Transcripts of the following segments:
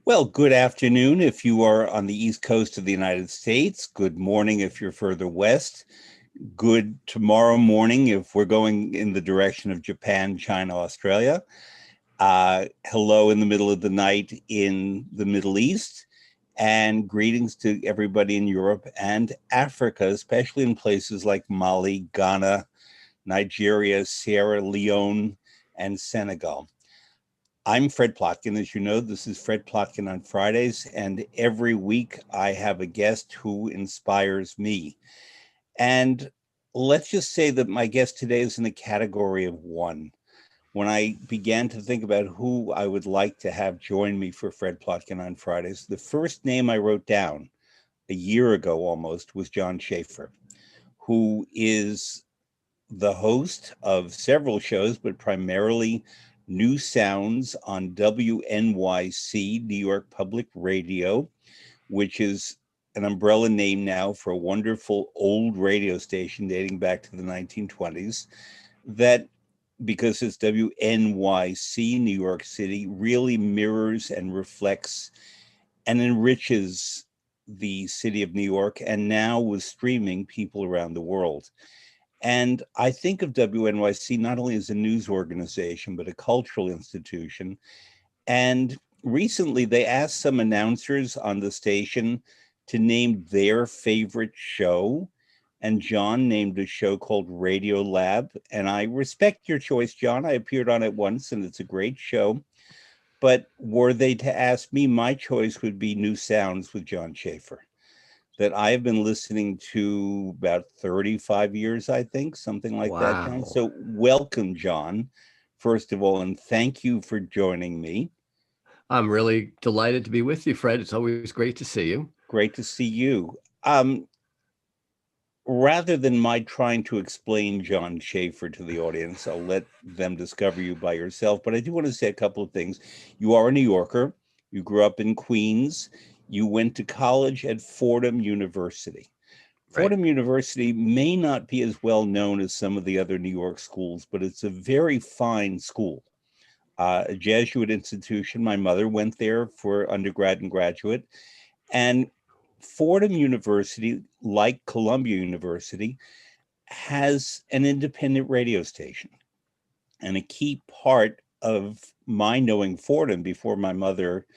Well, good afternoon if you are on the East Coast of the United States. Good morning if you're further west. Good tomorrow morning if we're going in the direction of Japan, China, Australia. Hello in the middle of the night in the Middle East. And greetings to everybody in Europe and Africa, especially in places like Mali, Ghana, Nigeria, Sierra Leone, and Senegal. I'm Fred Plotkin. As you know, this is Fred Plotkin on Fridays, and every week I have a guest who inspires me. And let's just say that my guest today is in the category of one. When I began to think about who I would like to have join me for Fred Plotkin on Fridays, the first name I wrote down a year ago almost was John Schaefer, who is the host of several shows, but primarily New Sounds on WNYC, New York Public Radio, which is an umbrella name now for a wonderful old radio station dating back to the 1920s that, because it's WNYC, New York City, really mirrors and reflects and enriches the city of New York, and now with streaming, people around the world. And I think of WNYC not only as a news organization, but a cultural institution. And recently they asked some announcers on the station to name their favorite show. And John named a show called Radio Lab. And I respect your choice, John. I appeared on it once and it's a great show. But were they to ask me, my choice would be New Sounds with John Schaefer, that I've been listening to about 35 years, I think, something like that, John. So welcome, John, first of all, and thank you for joining me. I'm really delighted to be with you, Fred. It's always great to see you. Great to see you. Rather than my trying to explain John Schaefer to the audience, I'll let them discover you by yourself. But I do want to say a couple of things. You are a New Yorker. You grew up in Queens. You went to college at Fordham University. Right. Fordham University may not be as well known as some of the other New York schools, but it's a very fine school. A Jesuit institution. My mother went there for undergrad and graduate. And Fordham University, like Columbia University, has an independent radio station. And a key part of my knowing Fordham before my mother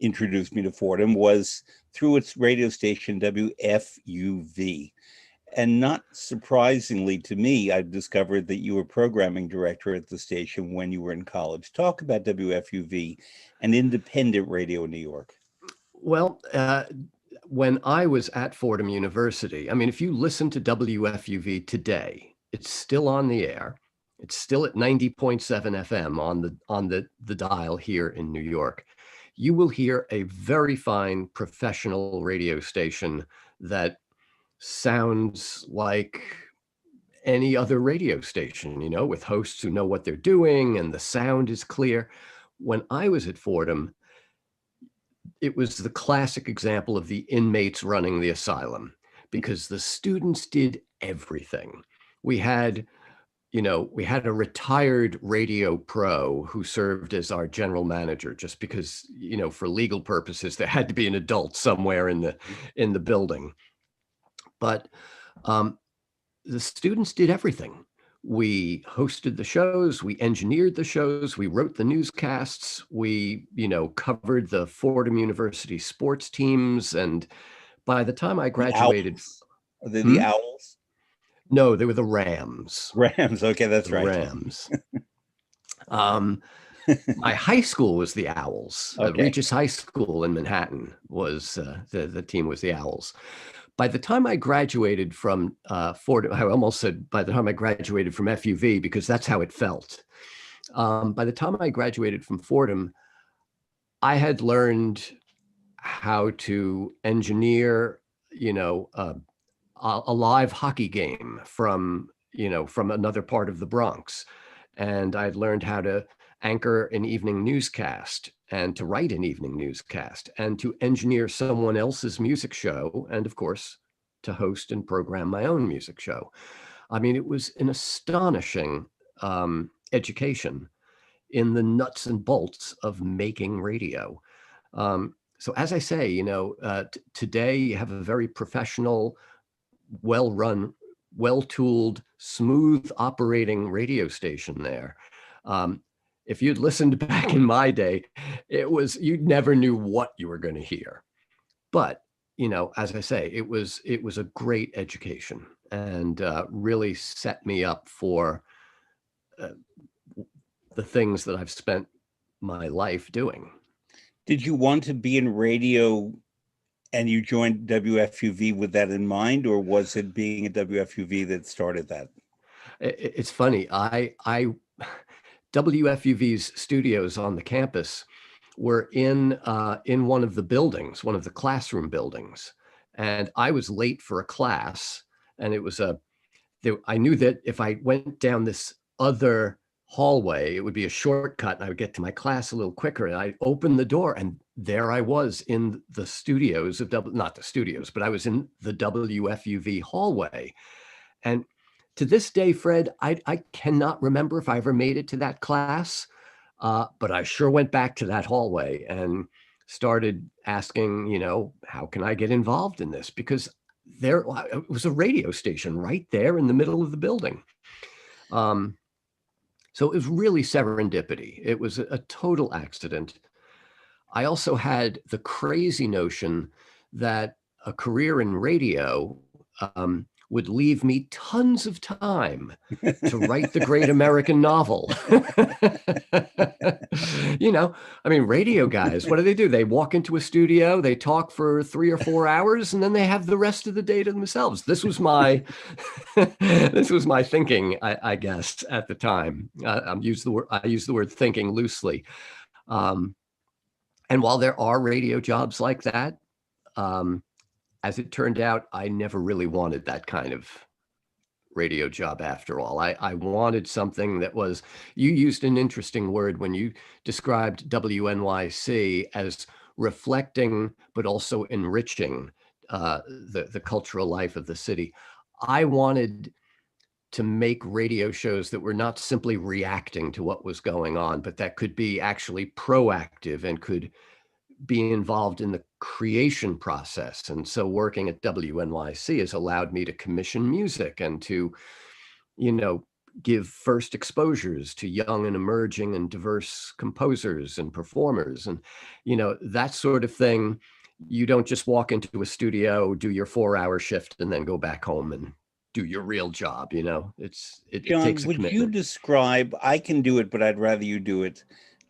introduced me to Fordham was through its radio station, WFUV. And not surprisingly to me, I've discovered that you were programming director at the station when you were in college. Talk about WFUV and independent radio in New York. Well, when I was at Fordham University, I mean, if you listen to WFUV today, it's still on the air. It's still at 90.7 FM on the dial here in New York. You will hear a very fine professional radio station that sounds like any other radio station, you know, with hosts who know what they're doing and the sound is clear. When I was at Fordham, it was the classic example of the inmates running the asylum because the students did everything. We had a retired radio pro who served as our general manager just because, for legal purposes, there had to be an adult somewhere in the building. But the students did everything. We hosted the shows, we engineered the shows, we wrote the newscasts, we, covered the Fordham University sports teams. And by the time I graduated... Are they the Owls? No, they were the Rams. Rams, okay, that's right. Rams. My high school was the Owls. Okay. Regis High School in Manhattan was, the team was the Owls. By the time I graduated from Fordham, I almost said by the time I graduated from FUV, because that's how it felt. By the time I graduated from Fordham, I had learned how to engineer, a live hockey game from another part of the Bronx. And I'd learned how to anchor an evening newscast and to write an evening newscast and to engineer someone else's music show. And of course, to host and program my own music show. I mean, it was an astonishing education in the nuts and bolts of making radio. So as I say, today you have a very professional, well-run, well-tooled, smooth operating radio station there. If you'd listened back in my day, you never knew what you were going to hear. But, as I say, it was a great education, and really set me up for the things that I've spent my life doing. Did you want to be in radio and you joined WFUV with that in mind, or was it being at WFUV that started that? It's funny. WFUV's studios on the campus were in one of the buildings, one of the classroom buildings, and I was late for a class, and I knew that if I went down this other hallway, it would be a shortcut and I would get to my class a little quicker. And I opened the door and there I was in the studios of not the studios, but I was in the WFUV hallway. And to this day, Fred, I cannot remember if I ever made it to that class, but I sure went back to that hallway and started asking, how can I get involved in this? Because there it was a radio station right there in the middle of the building. So it was really serendipity. It was a total accident. I also had the crazy notion that a career in radio would leave me tons of time to write the great American novel. Radio guys, what do? They walk into a studio, they talk for 3 or 4 hours, and then they have the rest of the day to themselves. This was my thinking, I guess, at the time. I use the word thinking loosely. And while there are radio jobs like that, as it turned out, I never really wanted that kind of radio job after all. I wanted something that was, you used an interesting word when you described WNYC as reflecting, but also enriching the cultural life of the city. I wanted to make radio shows that were not simply reacting to what was going on, but that could be actually proactive and could be involved in the creation process. And so working at WNYC has allowed me to commission music and to, give first exposures to young and emerging and diverse composers and performers. And, that sort of thing. You don't just walk into a studio, do your 4-hour shift, and then go back home and do your real job. It John, takes a would commitment. you describe, I can do it, but I'd rather you do it,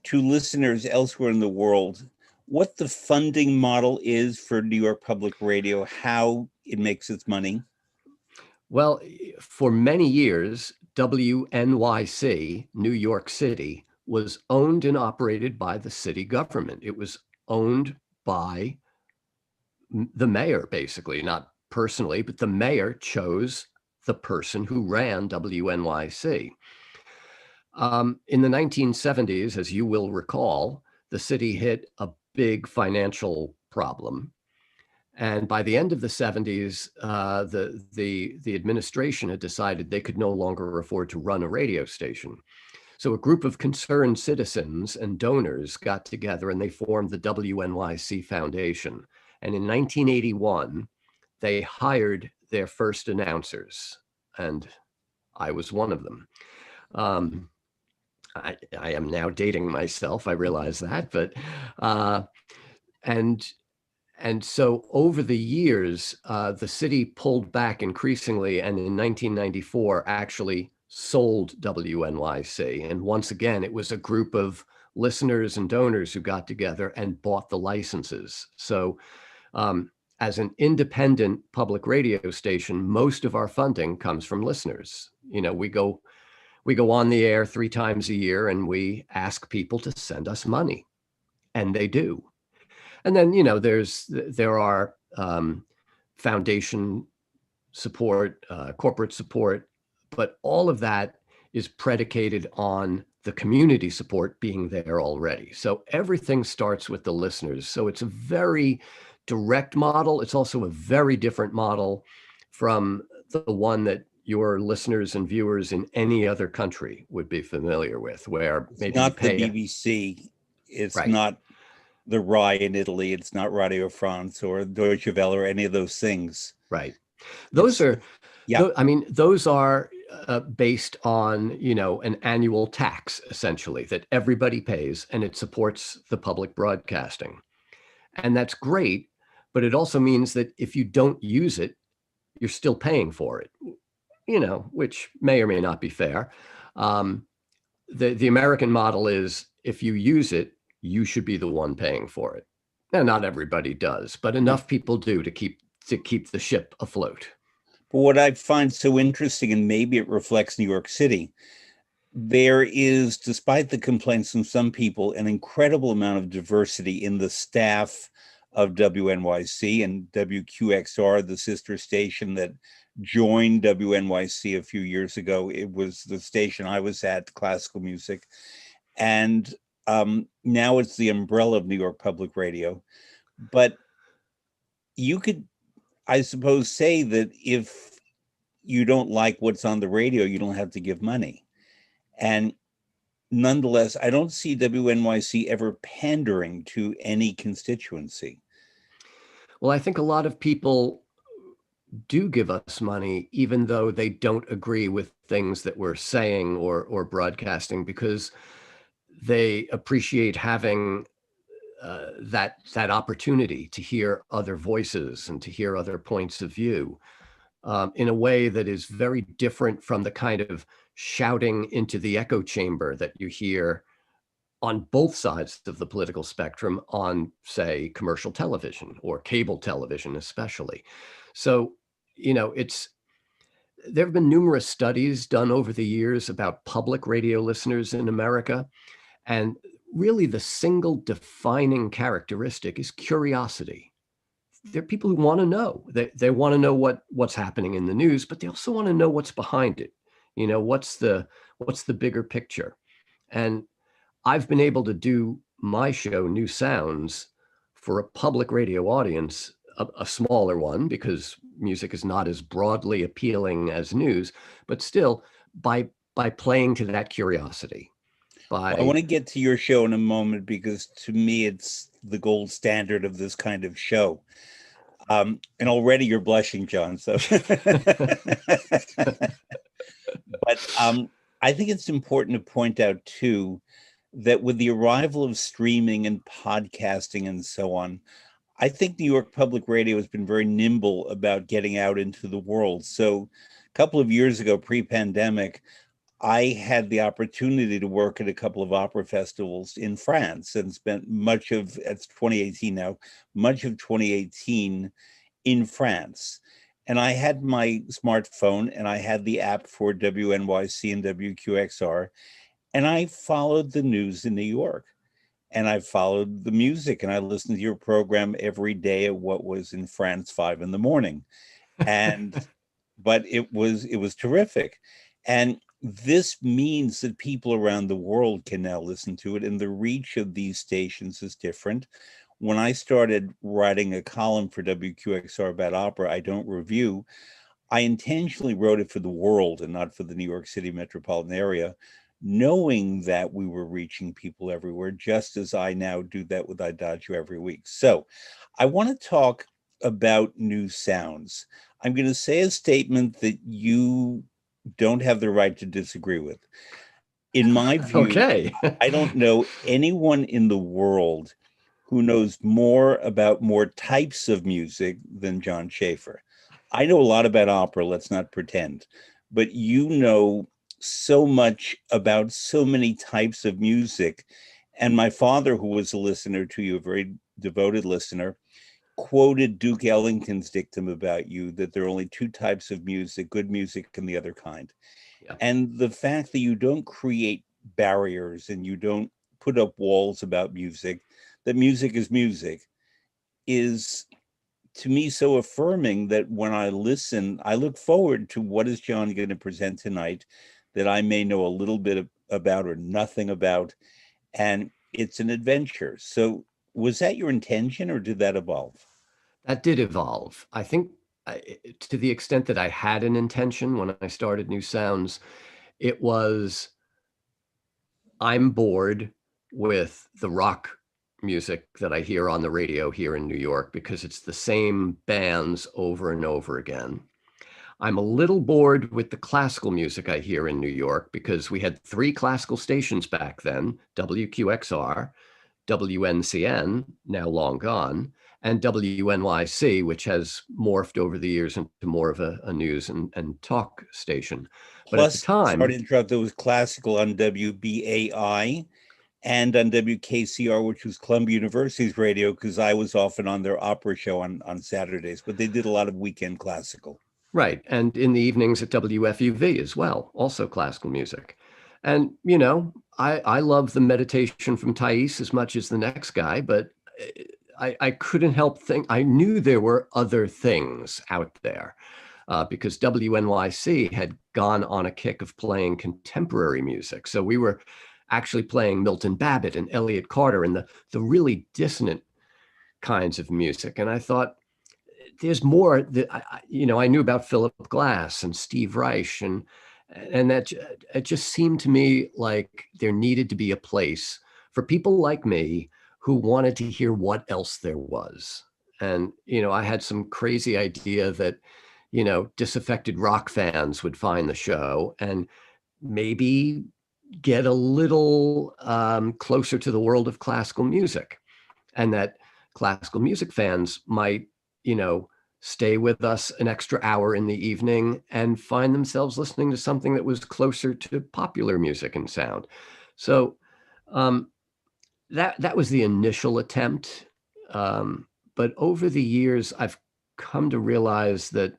to listeners elsewhere in the world, what the funding model is for New York Public Radio, how it makes its money? Well, for many years, WNYC, New York City, was owned and operated by the city government. It was owned by the mayor, basically, not personally, but the mayor chose the person who ran WNYC. In the 1970s, as you will recall, the city hit a big financial problem. And by the end of the 70s, the administration had decided they could no longer afford to run a radio station. So a group of concerned citizens and donors got together and they formed the WNYC Foundation. And in 1981, they hired their first announcers, and I was one of them. I am now dating myself, I realize that, but and so over the years, the city pulled back increasingly, and in 1994 actually sold WNYC. And once again, it was a group of listeners and donors who got together and bought the licenses. So as an independent public radio station, most of our funding comes from listeners. We go on the air 3 times a year and we ask people to send us money, and they do. And then, there are foundation support, corporate support, but all of that is predicated on the community support being there already. So everything starts with the listeners. So it's a very direct model. It's also a very different model from the one that your listeners and viewers in any other country would be familiar with, where maybe not the BBC. It's right. not the RAI in Italy. It's not Radio France or Deutsche Welle or any of those things. Right. Those It's are, yeah. I mean, those are based on, you know, an annual tax, essentially, that everybody pays, and it supports the public broadcasting. And that's great, but it also means that if you don't use it, you're still paying for it, you know, which may or may not be fair. Um, the American model is if you use it, you should be the one paying for it. Now, not everybody does, but enough people do to keep the ship afloat. But what I find so interesting, and maybe it reflects New York City, there is, despite the complaints from some people, an incredible amount of diversity in the staff of WNYC and WQXR, the sister station that joined WNYC a few years ago. It was the station I was at, classical music. And now it's the umbrella of New York Public Radio. But you could, I suppose, say that if you don't like what's on the radio, you don't have to give money. And nonetheless, I don't see WNYC ever pandering to any constituency. Well, I think a lot of people do give us money, even though they don't agree with things that we're saying or broadcasting, because they appreciate having that opportunity to hear other voices and to hear other points of view in a way that is very different from the kind of shouting into the echo chamber that you hear on both sides of the political spectrum on, say, commercial television or cable television, especially. So, you know, there have been numerous studies done over the years about public radio listeners in America. And really the single defining characteristic is curiosity. They're people who want to know. They want to know what's happening in the news, but they also want to know what's behind it. You know, what's the bigger picture? And I've been able to do my show, New Sounds, for a public radio audience, a smaller one, because music is not as broadly appealing as news, but still by playing to that curiosity. Well, I want to get to your show in a moment because to me, it's the gold standard of this kind of show. And already you're blushing, John. So, but I think it's important to point out too that with the arrival of streaming and podcasting and so on, I think New York Public Radio has been very nimble about getting out into the world. So, a couple of years ago, pre-pandemic, I had the opportunity to work at a couple of opera festivals in France and spent much of, it's 2018 now, much of 2018 in France. And I had my smartphone and I had the app for WNYC and WQXR, and I followed the news in New York. And I followed the music and I listened to your program every day at what was in France 5 a.m. And but it was terrific. And this means that people around the world can now listen to it, and the reach of these stations is different. When I started writing a column for WQXR about opera, I don't review, I intentionally wrote it for the world and not for the New York City metropolitan area, knowing that we were reaching people everywhere, just as I now do that with Adagio every week. So I want to talk about New Sounds. I'm going to say a statement that you don't have the right to disagree with. In my view, Okay. I don't know anyone in the world who knows more about more types of music than John Schaefer. I know a lot about opera, let's not pretend, but you know so much about so many types of music. And my father, who was a listener to you, a very devoted listener, quoted Duke Ellington's dictum about you that there are only two types of music, good music and the other kind. Yeah. And the fact that you don't create barriers and you don't put up walls about music, that music is to me so affirming that when I listen, I look forward to what is John going to present tonight that I may know a little bit about or nothing about. And it's an adventure. So was that your intention or did that evolve? That did evolve. I think to the extent that I had an intention when I started New Sounds, it was I'm bored with the rock music that I hear on the radio here in New York because it's the same bands over and over again. I'm a little bored with the classical music I hear in New York because we had 3 classical stations back then: WQXR, WNCN, now long gone, and WNYC, which has morphed over the years into more of a news and talk station. But at the Plus, sorry to time, interrupt, there was classical on WBAI and on WKCR, which was Columbia University's radio, because I was often on their opera show on Saturdays, but they did a lot of weekend classical. right, and in the evenings at WFUV as well, also classical music. And, I love the meditation from Thais as much as the next guy, but I couldn't help think, I knew there were other things out there because WNYC had gone on a kick of playing contemporary music. So we were actually playing Milton Babbitt and Elliott Carter and the really dissonant kinds of music. And I thought, there's more that I knew about Philip Glass and Steve Reich, and that it just seemed to me like there needed to be a place for people like me who wanted to hear what else there was. And I had some crazy idea that disaffected rock fans would find the show and maybe get a little closer to the world of classical music, and that classical music fans might stay with us an extra hour in the evening and find themselves listening to something that was closer to popular music and sound. So that was the initial attempt. But over the years, I've come to realize that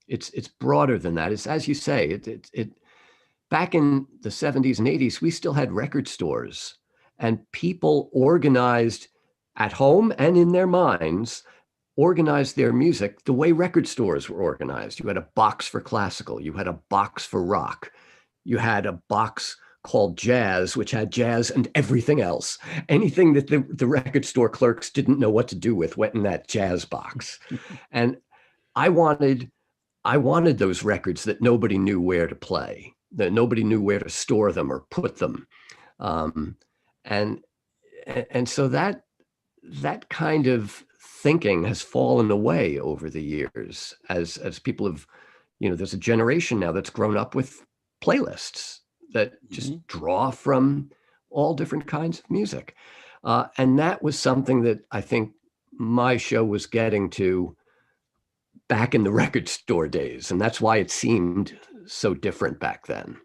it's broader than that. It's, as you say, it back in the 70s and 80s, we still had record stores, and people organized at home and in their minds, organized their music the way record stores were organized. You had a box for classical, you had a box for rock, you had a box called jazz, which had jazz and everything else. Anything that the record store clerks didn't know what to do with went in that jazz box. And I wanted those records that nobody knew where to play, that nobody knew where to store them or put them. And so that kind of thinking has fallen away over the years as people have, there's a generation now that's grown up with playlists that just draw from all different kinds of music. And that was something that I think my show was getting to back in the record store days. And that's why it seemed so different back then.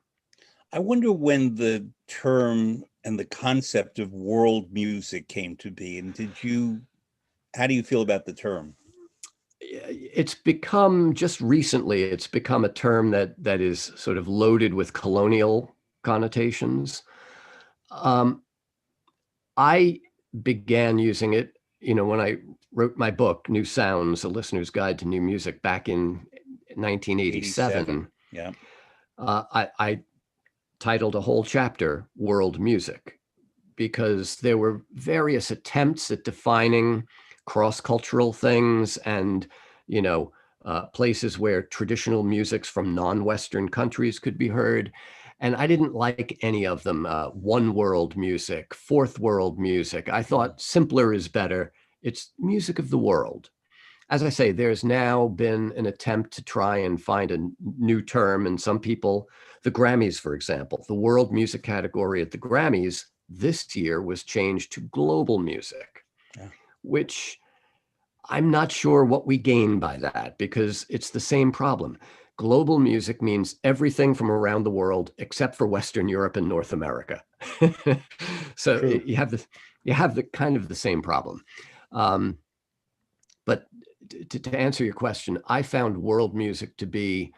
I wonder when the term and the concept of world music came to be, and how do you feel about the term? It's become, just recently, it's become a term that is sort of loaded with colonial connotations. I began using it, when I wrote my book, New Sounds, A Listener's Guide to New Music, back in 1987. Yeah. I titled a whole chapter World Music, because there were various attempts at defining cross-cultural things and, places where traditional musics from non-Western countries could be heard. And I didn't like any of them. One world music, fourth world music. I thought simpler is better. It's music of the world. As I say, there's now been an attempt to try and find a new term. And some people, the Grammys, for example, the world music category at the Grammys this year was changed to global music, which I'm not sure what we gain by that, because it's the same problem. Global music means everything from around the world except for Western Europe and North America. So you have the kind of the same problem. But to answer your question, I found world music to be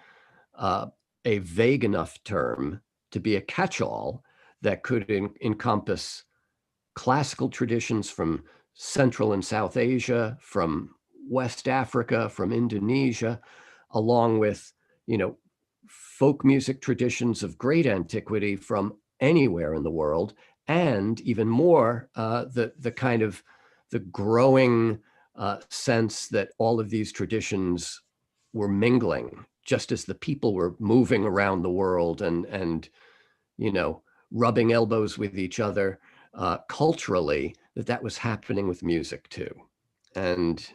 a vague enough term to be a catch-all that could encompass classical traditions from Central and South Asia, from West Africa, from Indonesia, along with, folk music traditions of great antiquity from anywhere in the world, and even more, the kind of the growing sense that all of these traditions were mingling, just as the people were moving around the world and rubbing elbows with each other culturally. that was happening with music too. And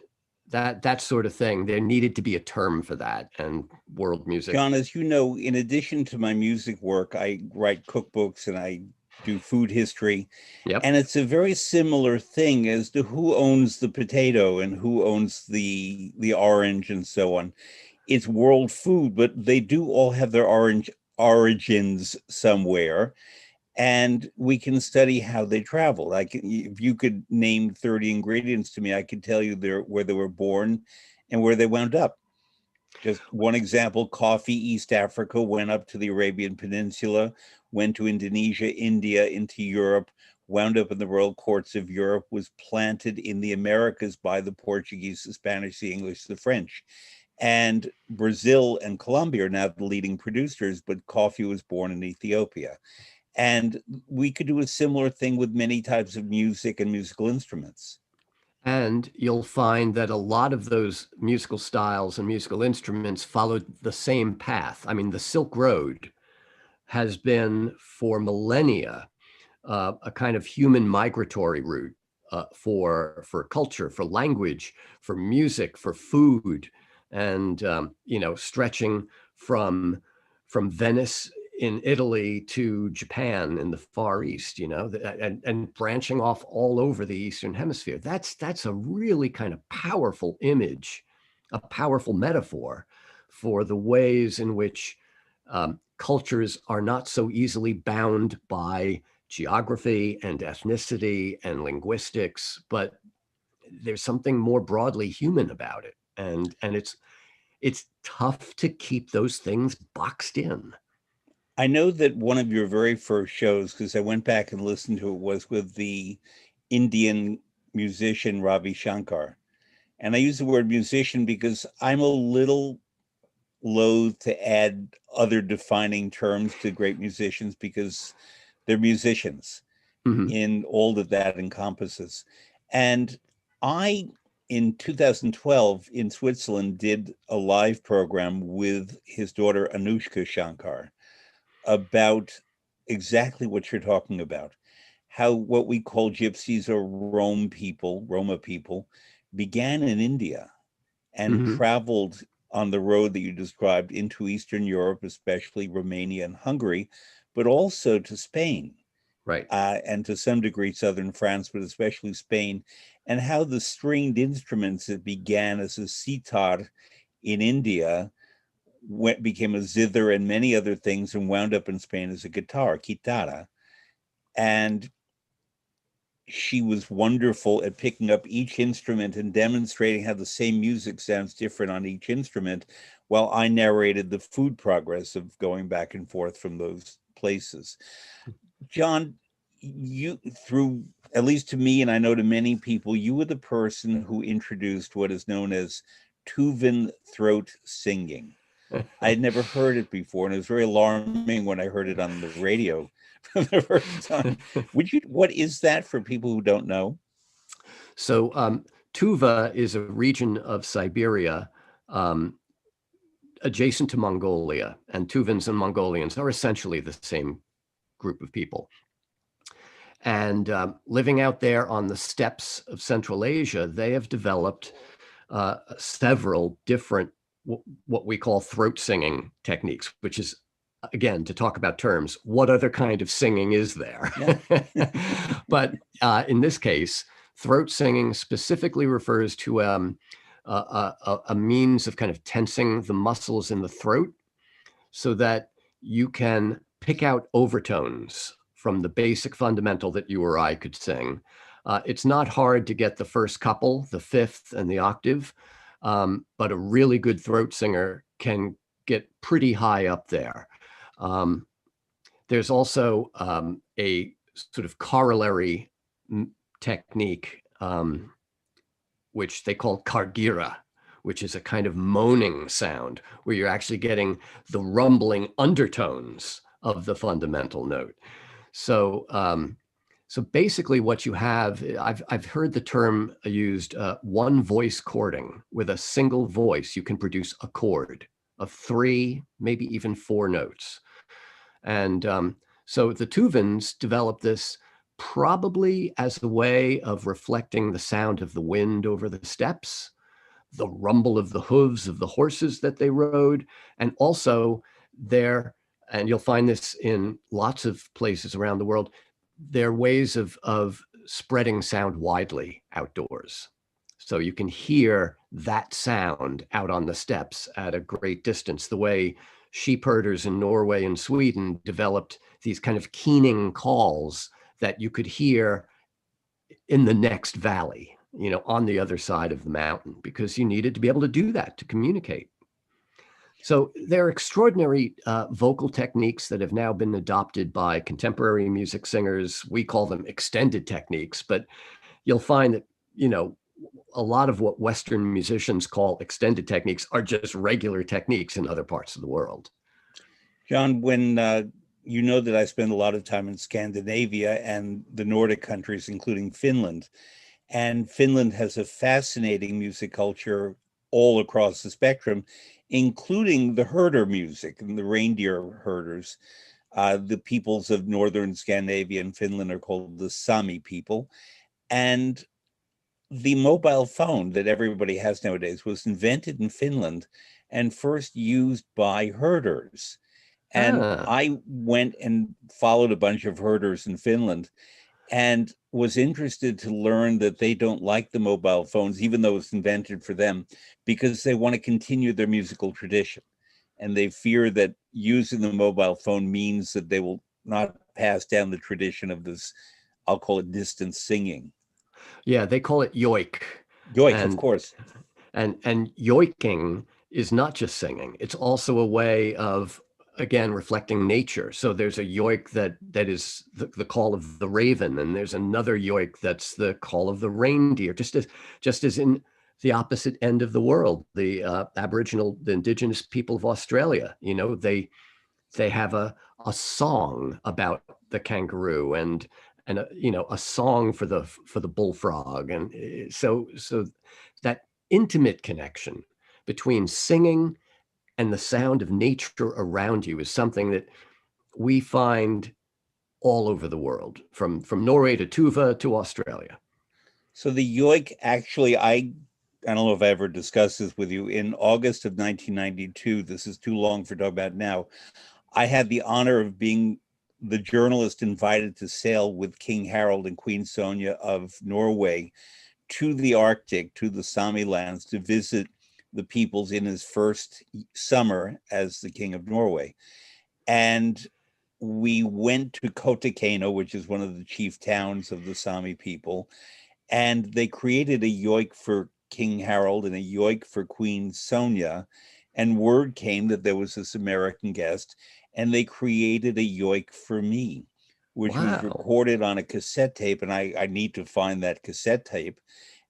that sort of thing, there needed to be a term for that, and world music. John, as you know, in addition to my music work, I write cookbooks and I do food history. Yep. And it's a very similar thing as to who owns the potato and who owns the orange and so on. It's world food, but they do all have their origins somewhere. And we can study how they travel. Like if you could name 30 ingredients to me, I could tell you where they were born and where they wound up. Just one example, coffee, East Africa, went up to the Arabian Peninsula, went to Indonesia, India, into Europe, wound up in the royal courts of Europe, was planted in the Americas by the Portuguese, the Spanish, the English, the French. And Brazil and Colombia are now the leading producers, but coffee was born in Ethiopia. And we could do a similar thing with many types of music and musical instruments. And you'll find that a lot of those musical styles and musical instruments followed the same path. I mean, the Silk Road has been for millennia a kind of human migratory route for culture, for language, for music, for food, and stretching from Venice in Italy to Japan in the Far East, and branching off all over the Eastern Hemisphere. That's a really kind of powerful image, a powerful metaphor for the ways in which cultures are not so easily bound by geography and ethnicity and linguistics, but there's something more broadly human about it. And it's tough to keep those things boxed in. I know that one of your very first shows, because I went back and listened to it, was with the Indian musician Ravi Shankar. And I use the word musician because I'm a little loath to add other defining terms to great musicians because they're musicians in all that encompasses. And I, in 2012 in Switzerland, did a live program with his daughter Anushka Shankar about exactly what you're talking about, how what we call gypsies or Roma people, began in India and traveled on the road that you described into Eastern Europe, especially Romania and Hungary, but also to Spain. Right. And to some degree, southern France, but especially Spain, and how the stringed instruments that began as a sitar in India became a zither and many other things and wound up in Spain as a guitar, guitarra. And she was wonderful at picking up each instrument and demonstrating how the same music sounds different on each instrument, while I narrated the food progress of going back and forth from those places. John, you, through, at least to me, and I know to many people, you were the person who introduced what is known as Tuvan throat singing. I had never heard it before, and it was very alarming when I heard it on the radio for the first time. What is that for people who don't know? So Tuva is a region of Siberia adjacent to Mongolia, and Tuvans and Mongolians are essentially the same group of people. And living out there on the steppes of Central Asia, they have developed several different what we call throat singing techniques, which is, again, to talk about terms, what other kind of singing is there? Yeah. But in this case, throat singing specifically refers to a means of kind of tensing the muscles in the throat so that you can pick out overtones from the basic fundamental that you or I could sing. It's not hard to get the first couple, the fifth and the octave, but a really good throat singer can get pretty high up there. There's also a sort of corollary technique, which they call Kargira, which is a kind of moaning sound where you're actually getting the rumbling undertones of the fundamental note. So, so basically what you have, I've heard the term used, one voice chording. With a single voice, you can produce a chord of 3, maybe even 4 notes. And so the Tuvans developed this probably as a way of reflecting the sound of the wind over the steppes, the rumble of the hooves of the horses that they rode, and also their, and you'll find this in lots of places around the world, their ways of spreading sound widely outdoors. So you can hear that sound out on the steppes at a great distance, the way sheep herders in Norway and Sweden developed these kind of keening calls that you could hear in the next valley, on the other side of the mountain, because you needed to be able to do that to communicate. So there are extraordinary vocal techniques that have now been adopted by contemporary music singers. We call them extended techniques, but you'll find that, a lot of what Western musicians call extended techniques are just regular techniques in other parts of the world. John, when you know that I spend a lot of time in Scandinavia and the Nordic countries, including Finland, and Finland has a fascinating music culture all across the spectrum, including the herder music and the reindeer herders. The peoples of northern Scandinavia and Finland are called the Sami people. And the mobile phone that everybody has nowadays was invented in Finland and first used by herders. And I went and followed a bunch of herders in Finland and was interested to learn that they don't like the mobile phones, even though it's invented for them, because they want to continue their musical tradition. And they fear that using the mobile phone means that they will not pass down the tradition of this, I'll call it distance singing. Yeah, they call it yoik. Yoik, of course. And yoiking is not just singing. It's also a way of, again, reflecting nature. So there's a yoik that is the call of the raven, and there's another yoik that's the call of the reindeer, just as in the opposite end of the world, the the indigenous people of Australia, they have a song about the kangaroo and a song for the bullfrog, and so that intimate connection between singing and the sound of nature around you is something that we find all over the world, from Norway to Tuva to Australia. So the yoik, actually, I don't know if I ever discussed this with you. In August of 1992, this is too long for talk about now, I had the honor of being the journalist invited to sail with King Harold and Queen Sonja of Norway to the Arctic, to the Sami lands, to visit the peoples in his first summer as the King of Norway. And we went to Kautokeino, which is one of the chief towns of the Sami people, and they created a yoik for King Harold and a yoik for Queen Sonja. And word came that there was this American guest, and they created a yoik for me, which was recorded on a cassette tape. And I need to find that cassette tape.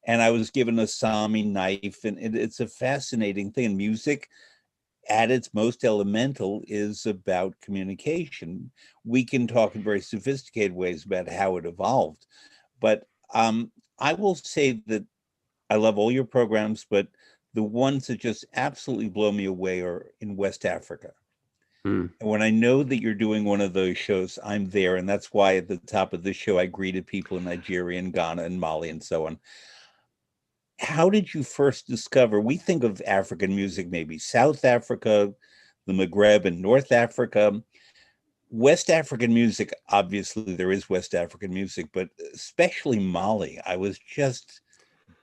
And I was given a Sami knife, and it's a fascinating thing. Music, at its most elemental, is about communication. We can talk in very sophisticated ways about how it evolved, but I will say that I love all your programs, but the ones that just absolutely blow me away are in West Africa. And when I know that you're doing one of those shows, I'm there. And that's why at the top of this show, I greeted people in Nigeria and Ghana and Mali and so on. How did you first discover? We think of African music, maybe South Africa, the Maghreb, and North Africa. West African music, obviously there is West African music, but especially Mali, I was just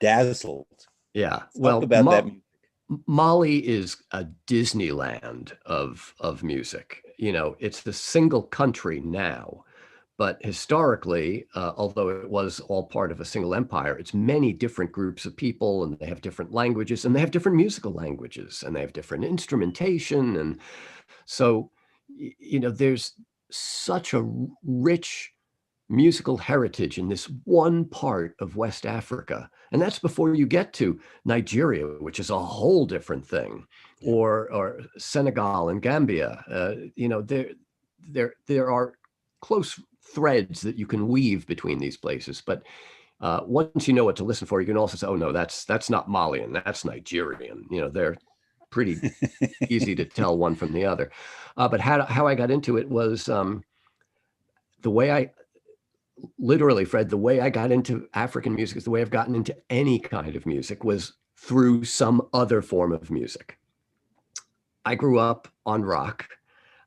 dazzled. Yeah, Talk about that music. Mali is a Disneyland of music. It's the single country now, but historically, although it was all part of a single empire, it's many different groups of people, and they have different languages, and they have different musical languages, and they have different instrumentation. And so, there's such a rich musical heritage in this one part of West Africa. And that's before you get to Nigeria, which is a whole different thing, or Senegal and Gambia. There are close threads that you can weave between these places. But once you know what to listen for, you can also say, oh, no, that's not Malian, that's Nigerian. They're pretty easy to tell one from the other. But how I got into it was the way I literally, Fred, the way I got into African music is the way I've gotten into any kind of music was through some other form of music. I grew up on rock.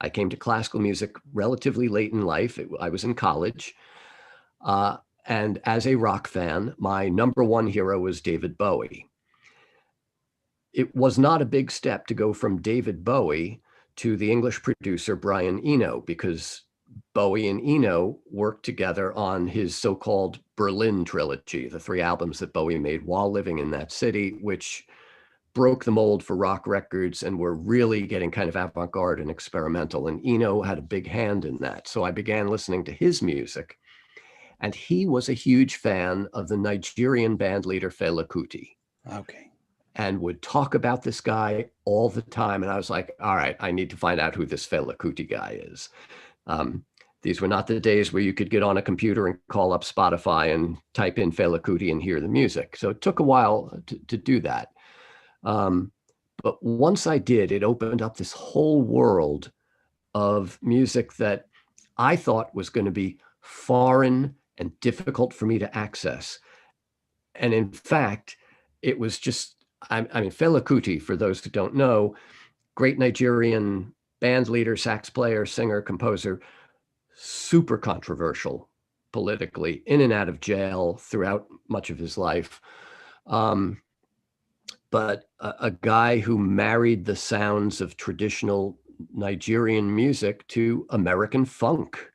I came to classical music relatively late in life. I was in college. And as a rock fan, my number one hero was David Bowie. It was not a big step to go from David Bowie to the English producer Brian Eno, because Bowie and Eno worked together on his so-called Berlin trilogy, the 3 albums that Bowie made while living in that city, which broke the mold for rock records and were really getting kind of avant-garde and experimental. And Eno had a big hand in that. So I began listening to his music. And he was a huge fan of the Nigerian band leader Fela Kuti. Okay. And would talk about this guy all the time. And I was like, all right, I need to find out who this Fela Kuti guy is. These were not the days where you could get on a computer and call up Spotify and type in Fela Kuti and hear the music. So it took a while to do that. But once I did, it opened up this whole world of music that I thought was going to be foreign and difficult for me to access. And in fact, it was just, I mean, Fela Kuti, for those who don't know, great Nigerian band leader, sax player, singer, composer, super controversial politically, in and out of jail throughout much of his life. But a guy who married the sounds of traditional Nigerian music to American funk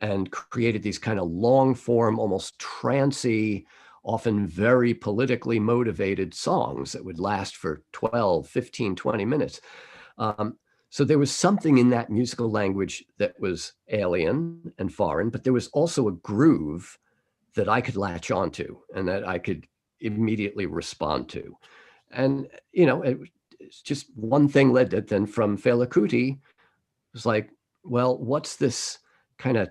and created these kind of long form, almost trancy, often very politically motivated songs that would last for 12, 15, 20 minutes. So there was something in that musical language that was alien and foreign, but there was also a groove that I could latch onto and that I could immediately respond to. And, you know, it's just one thing led to, then from Fela Kuti, it was like, well, what's this kind of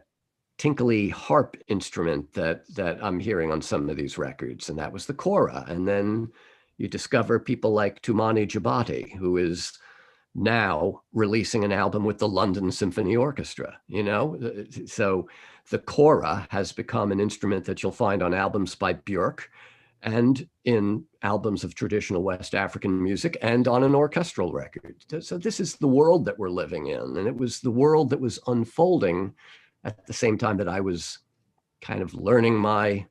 tinkly harp instrument that I'm hearing on some of these records? And that was the kora. And then you discover people like Tumani Jabati, who is now releasing an album with the London Symphony Orchestra, you know? So the kora has become an instrument that you'll find on albums by Björk and in albums of traditional West African music and on an orchestral record. So this is the world that we're living in. And it was the world that was unfolding at the same time that I was kind of learning my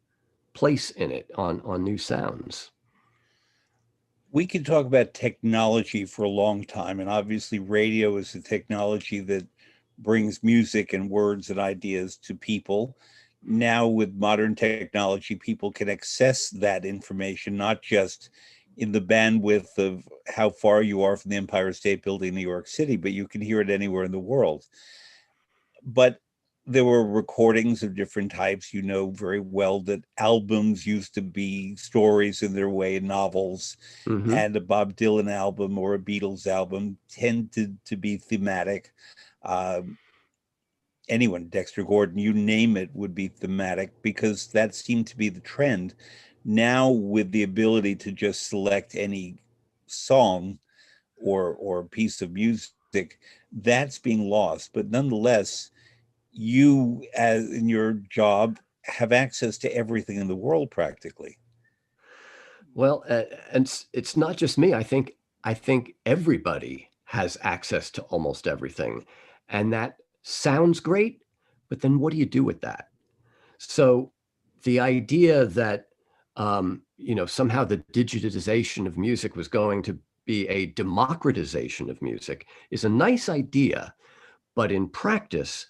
place in it on new sounds. We could talk about technology for a long time, and obviously radio is a technology that brings music and words and ideas to people. Now with modern technology, people can access that information, not just in the bandwidth of how far you are from the Empire State Building in New York City, but you can hear it anywhere in the world. But there were recordings of different types. You know very well that albums used to be stories in their way, novels, and a Bob Dylan album or a Beatles album tended to be thematic. Anyone, Dexter Gordon, you name it, would be thematic because that seemed to be the trend. Now, with the ability to just select any song or piece of music, that's being lost. But nonetheless, you, as in your job, have access to everything in the world practically. Well, and it's not just me. I think everybody has access to almost everything, and that sounds great. But then, what do you do with that? So, the idea that you know, somehow the digitization of music was going to be a democratization of music is a nice idea, but in practice,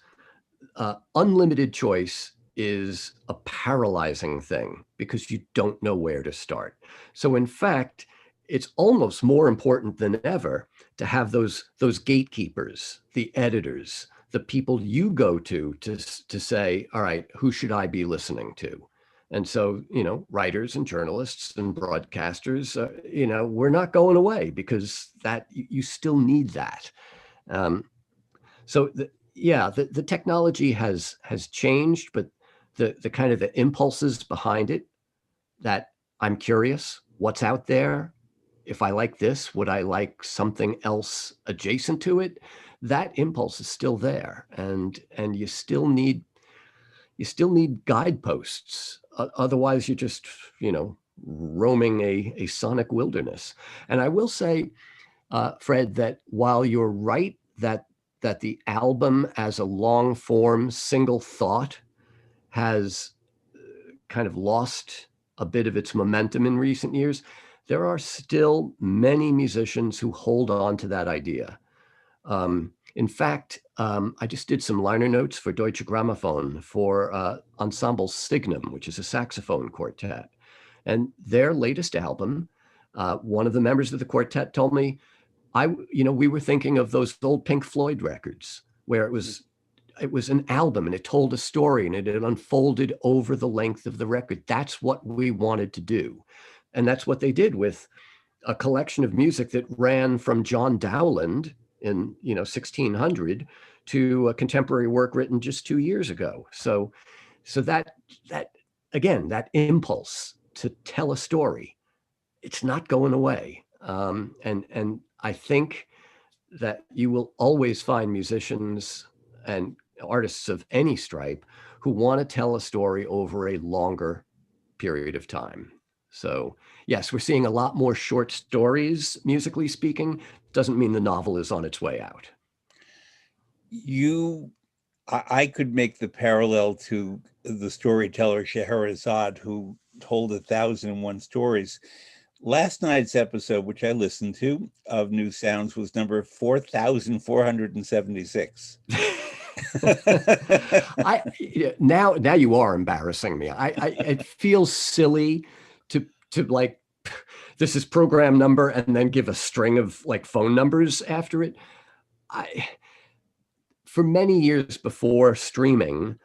unlimited choice is a paralyzing thing because you don't know where to start. So in fact, it's almost more important than ever to have those gatekeepers, the editors, the people you go to say, all right, who should I be listening to? And so, you know, writers and journalists and broadcasters, you know, we're not going away because that you still need that. So the technology has changed, but the kind of the impulses behind it, that I'm curious what's out there. If I like this, would I like something else adjacent to it? That impulse is still there, and you still need, you still need guideposts. Otherwise, you're just, roaming a sonic wilderness. And I will say, Fred, that while you're right that the album as a long form single thought has kind of lost a bit of its momentum in recent years, there are still many musicians who hold on to that idea. In fact, I just did some liner notes for Deutsche Grammophon for Ensemble Signum, which is a saxophone quartet. And their latest album, one of the members of the quartet told me, we were thinking of those old Pink Floyd records where it was an album and it told a story and it unfolded over the length of the record. That's what we wanted to do. And that's what they did with a collection of music that ran from John Dowland in 1600 to a contemporary work written just 2 years ago. So that again, that impulse to tell a story, it's not going away. And I think that you will always find musicians and artists of any stripe who want to tell a story over a longer period of time. So yes, we're seeing a lot more short stories, musically speaking. Doesn't mean the novel is on its way out. I could make the parallel to the storyteller Scheherazade, who told 1,001 stories. Last night's episode, which I listened to, of New Sounds was number 4,476. Now you are embarrassing me. It feels silly to like, this is program number and then give a string of like phone numbers after it. For many years before streaming,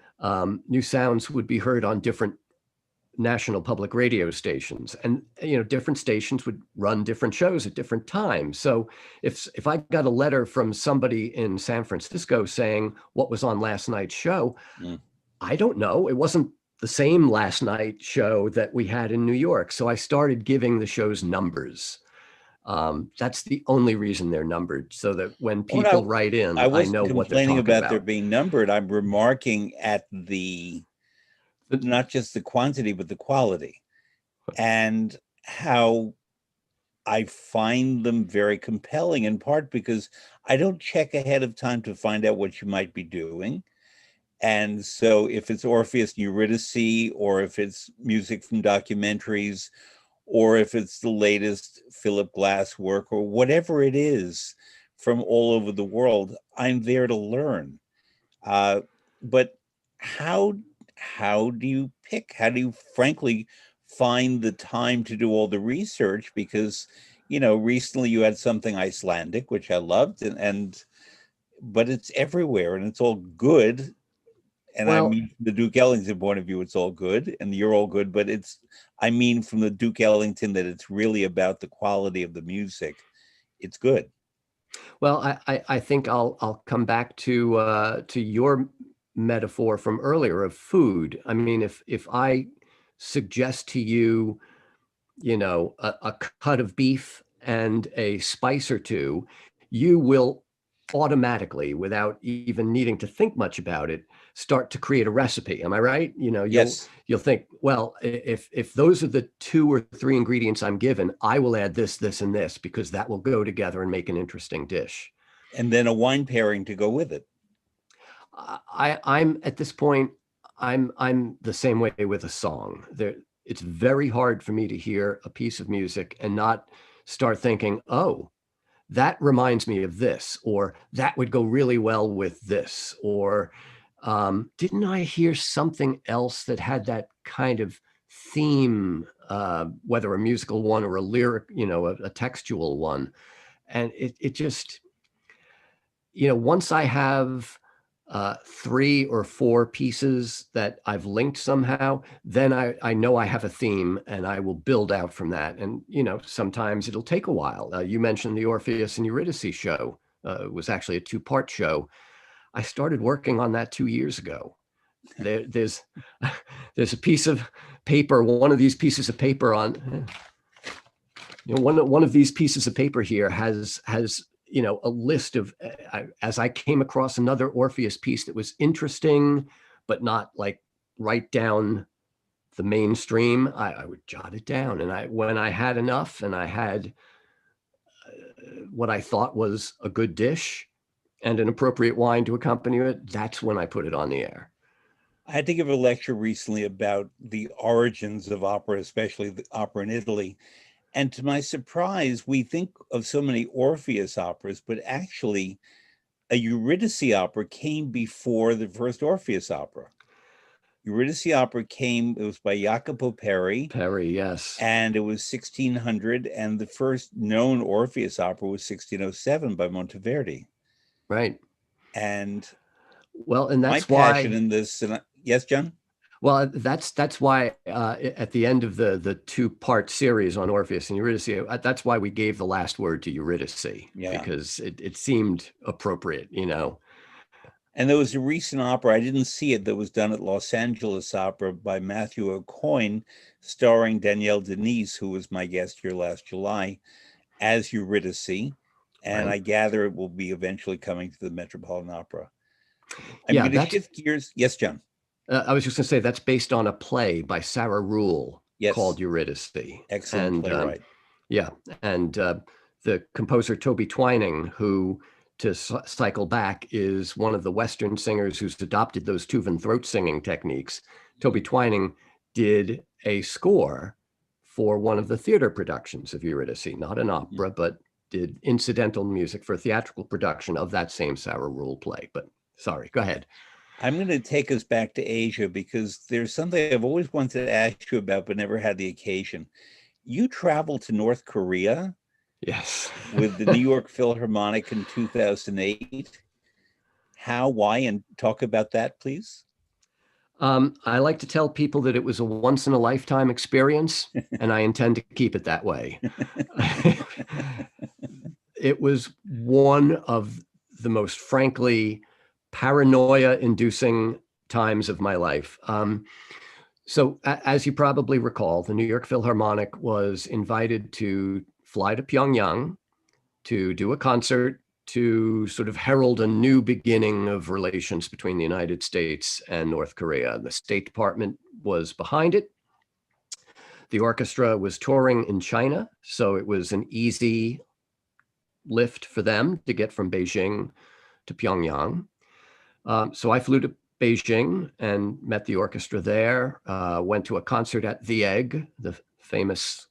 New Sounds would be heard on different national public radio stations, and different stations would run different shows at different times. So if I got a letter from somebody in San Francisco saying what was on last night's show, I don't know. It wasn't the same last night show that we had in New York. So I started giving the shows numbers. That's the only reason they're numbered, so that when people write in, I know what they're talking about. They're being numbered. I'm remarking at not just the quantity, but the quality, and how I find them very compelling, in part because I don't check ahead of time to find out what you might be doing. And so if it's Orpheus and Eurydice, or if it's music from documentaries, or if it's the latest Philip Glass work, or whatever it is from all over the world, I'm there to learn. But how do you pick? How do you frankly find the time to do all the research? Because, recently you had something Icelandic, which I loved, but it's everywhere and it's all good. And I mean, from the Duke Ellington point of view, it's all good and you're all good, but I mean, from the Duke Ellington, that it's really about the quality of the music. It's good. Well, I think I'll come back to your metaphor from earlier of food. I mean, if I suggest to you, a cut of beef and a spice or two, you will automatically, without even needing to think much about it, start to create a recipe. Am I right? Yes. You'll think, well, if those are the 2 or 3 ingredients I'm given, I will add this, this, and this, because that will go together and make an interesting dish. And then a wine pairing to go with it. I'm at this point, I'm the same way with a song. It's very hard for me to hear a piece of music and not start thinking, oh, that reminds me of this, or that would go really well with this, or didn't I hear something else that had that kind of theme, whether a musical one or a lyric, a textual one. And it just, once I have 3 or 4 pieces that I've linked somehow, then I know I have a theme and I will build out from that. And, sometimes it'll take a while. You mentioned the Orpheus and Eurydice show. It was actually a 2-part show. I started working on that 2 years ago. There's a piece of paper, one of these pieces of paper on, one of these pieces of paper here has a list of, as I came across another Orpheus piece that was interesting, but not like write down the mainstream. I would jot it down. And when I had enough and I had what I thought was a good dish and an appropriate wine to accompany it, that's when I put it on the air. I had to give a lecture recently about the origins of opera, especially the opera in Italy. And to my surprise, we think of so many Orpheus operas, but actually a Eurydice opera came before the first Orpheus opera. Eurydice opera came, it was by Jacopo Peri. Peri, yes. And it was 1600, and the first known Orpheus opera was 1607 by Monteverdi. Right. And well, and that's my why passion in this, yes, John? Well, that's why at the end of the two-part series on Orpheus and Eurydice, that's why we gave the last word to Eurydice, because it seemed appropriate, you know. And there was a recent opera, I didn't see it, that was done at Los Angeles Opera by Matthew O'Coin, starring Danielle Denise, who was my guest here last July, as Eurydice. And Right. I gather it will be eventually coming to the Metropolitan Opera. I'm Yeah, going to shift gears. Yes, John. I was just going to say that's based on a play by Sarah Rule called Yes. Eurydice. Excellent playwright. Yeah, and the composer Toby Twining, who, to cycle back, is one of the Western singers who's adopted those Tuvan throat singing techniques. Toby Twining did a score for one of the theater productions of Eurydice, not an opera, but did incidental music for a theatrical production of that same Sarah Rule play. But sorry, go ahead. I'm going to take us back to Asia because there's something I've always wanted to ask you about, but never had the occasion. You traveled to North Korea. Yes. With the New York Philharmonic in 2008. How, why, and talk about that, please. I like to tell people that it was a once in a lifetime experience, and I intend to keep it that way. It was one of the most, frankly, paranoia-inducing times of my life. So as you probably recall, the New York Philharmonic was invited to fly to Pyongyang to do a concert to sort of herald a new beginning of relations between the United States and North Korea. The State Department was behind it. The orchestra was touring in China, so it was an easy lift for them to get from Beijing to Pyongyang. So I flew to Beijing and met the orchestra there, went to a concert at The Egg, the famous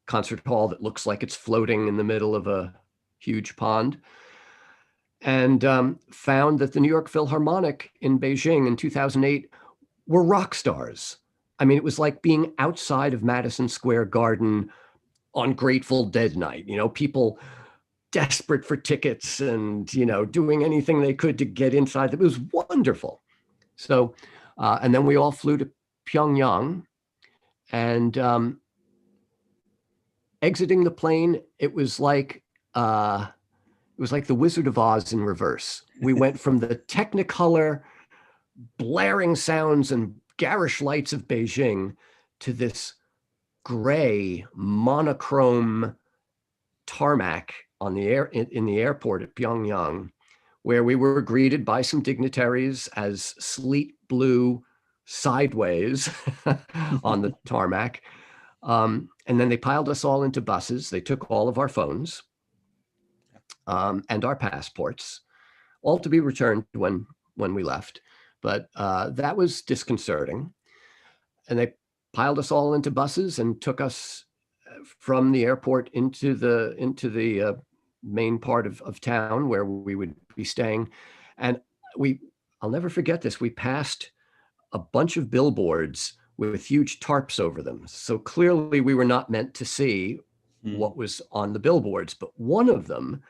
concert hall that looks like it's floating in the middle of a huge pond, and found that the New York Philharmonic in Beijing in 2008 were rock stars. I mean, it was like being outside of Madison Square Garden on Grateful Dead night, you know, people desperate for tickets and, you know, doing anything they could to get inside. It was wonderful. So, and then we all flew to Pyongyang, and exiting the plane, it was like the Wizard of Oz in reverse. We went from the Technicolor blaring sounds and garish lights of Beijing to this gray monochrome tarmac on the air in the airport at Pyongyang, where we were greeted by some dignitaries as sleet blew sideways on the tarmac. And then they piled us all into buses. They took all of our phones and our passports, all to be returned when we left. But that was disconcerting. And they piled us all into buses and took us from the airport into the main part of town where we would be staying. And I'll never forget this. We passed a bunch of billboards with huge tarps over them. So clearly we were not meant to see what was on the billboards, but one of them